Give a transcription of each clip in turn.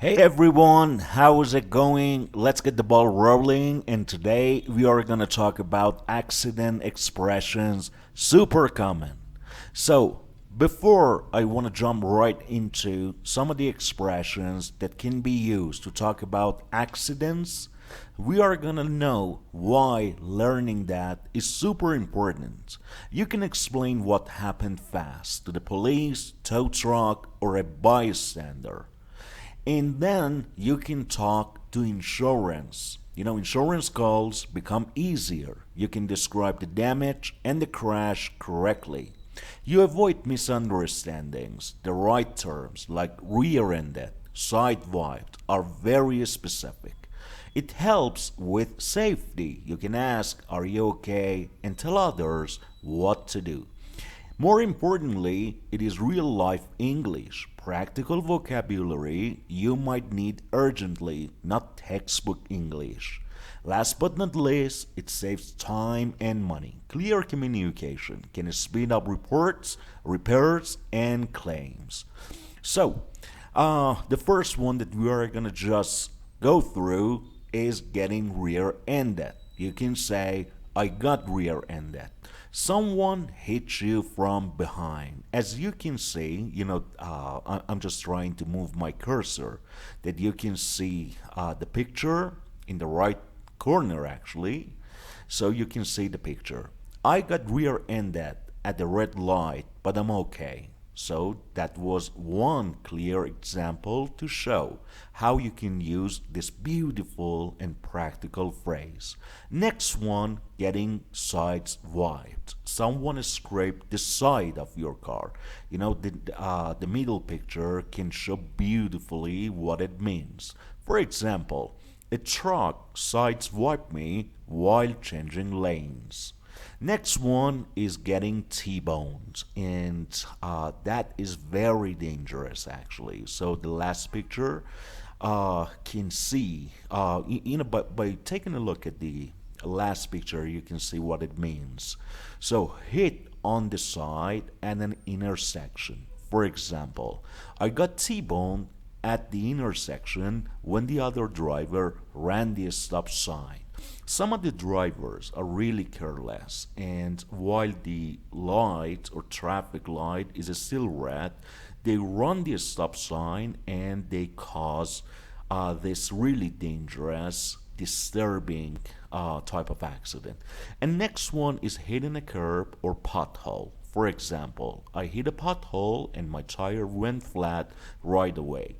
Hey everyone, how is it going? Let's get the ball rolling. And today we are going to talk about accident expressions, super common. So, before I want to jump right into some of the expressions that can be used to talk about accidents, we are going to know why learning that is super important. You can explain what happened fast to the police, tow truck, or a bystander. And then you can talk to insurance. Insurance calls become easier. You can describe the damage and the crash correctly. You avoid misunderstandings. The right terms like rear-ended, sidewiped are very specific. It helps with safety. You can ask, "Are you okay?" and tell others what to do. More importantly, it is real life English, practical vocabulary you might need urgently, not textbook English. Last but not least, it saves time and money. Clear communication can speed up reports, repairs, and claims. So, the first one that we are going to just go through is getting rear-ended. You can say, "I got rear-ended." Someone hit you from behind. As you can see, I'm just trying to move my cursor that you can see the picture in the right corner actually. So you can see the picture. I got rear-ended at the red light, but I'm okay. So that was one clear example to show how you can use this beautiful and practical phrase. Next one, getting sides wiped. Someone scraped the side of your car. The middle picture can show beautifully what it means. For example, a truck sideswiped me while changing lanes. Next one is getting T-boned, and that is very dangerous actually. So the last picture can see, by taking a look at the last picture, you can see what it means. So hit on the side and an intersection. For example, I got T-boned at the intersection when the other driver ran the stop sign. Some of the drivers are really careless, and while the light or traffic light is still red, they run the stop sign and they cause this really dangerous, disturbing type of accident. And next one is hitting a curb or pothole. For example, I hit a pothole and my tire went flat right away.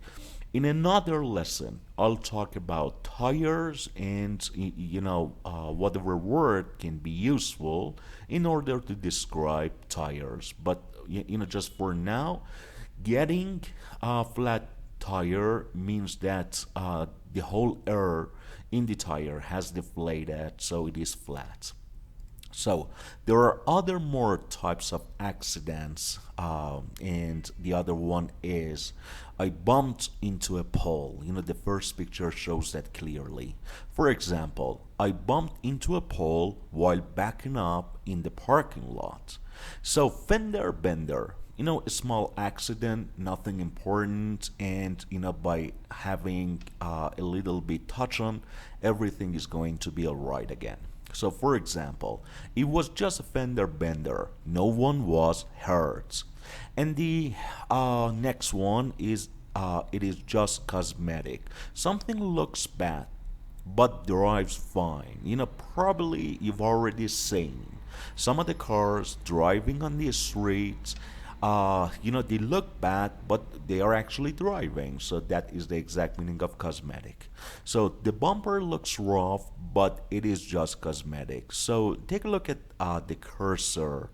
In another lesson, I'll talk about tires and whatever word can be useful in order to describe tires. But just for now, getting a flat tire means that the whole air in the tire has deflated, so it is flat. So there are other more types of accidents, and the other one is I bumped into a pole. The first picture shows that clearly. For example, I bumped into a pole while backing up in the parking lot. So fender bender. A small accident, nothing important, and by having a little bit touch on, everything is going to be alright again. So for example, it was just a fender bender. No one was hurt. And the next one is it is just cosmetic. Something looks bad, but drives fine. Probably you've already seen some of the cars driving on the streets. They look bad, but they are actually driving. So that is the exact meaning of cosmetic. So the bumper looks rough, but it is just cosmetic. So take a look at the cursor.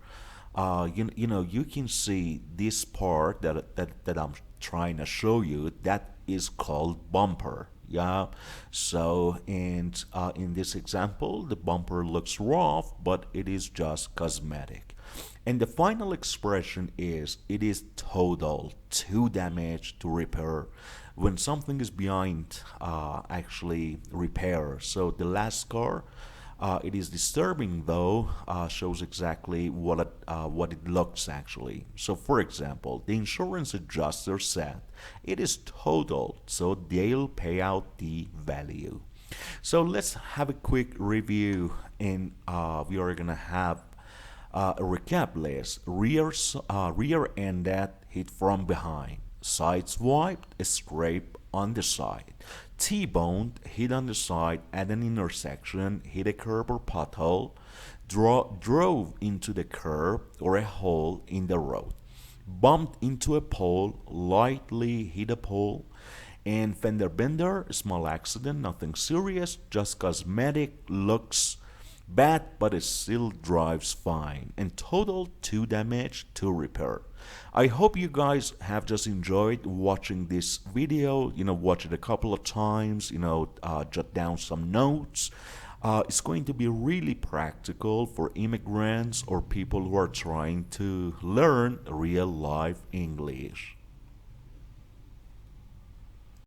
You can see this part that I'm trying to show you. That is called bumper. Yeah. So and in this example, the bumper looks rough, but it is just cosmetic. And the final expression is it is total, too damaged to repair. When something is behind actually repair. So the last car It is disturbing though, shows exactly what it looks actually. So for example, the insurance adjuster said it is totaled, so they'll pay out the value. So let's have a quick review, and we are gonna have a recap list. Rear-ended hit from behind, sideswiped, scrape on the side, T-boned, hit on the side at an intersection, hit a curb or pothole, drove into the curb or a hole in the road, bumped into a pole, lightly hit a pole, and fender bender, small accident, nothing serious, just cosmetic, looks bad but it still drives fine, and total 2 damage, 2 repair. I hope you guys have just enjoyed watching this video, watch it a couple of times, jot down some notes. It's going to be really practical for immigrants or people who are trying to learn real life English.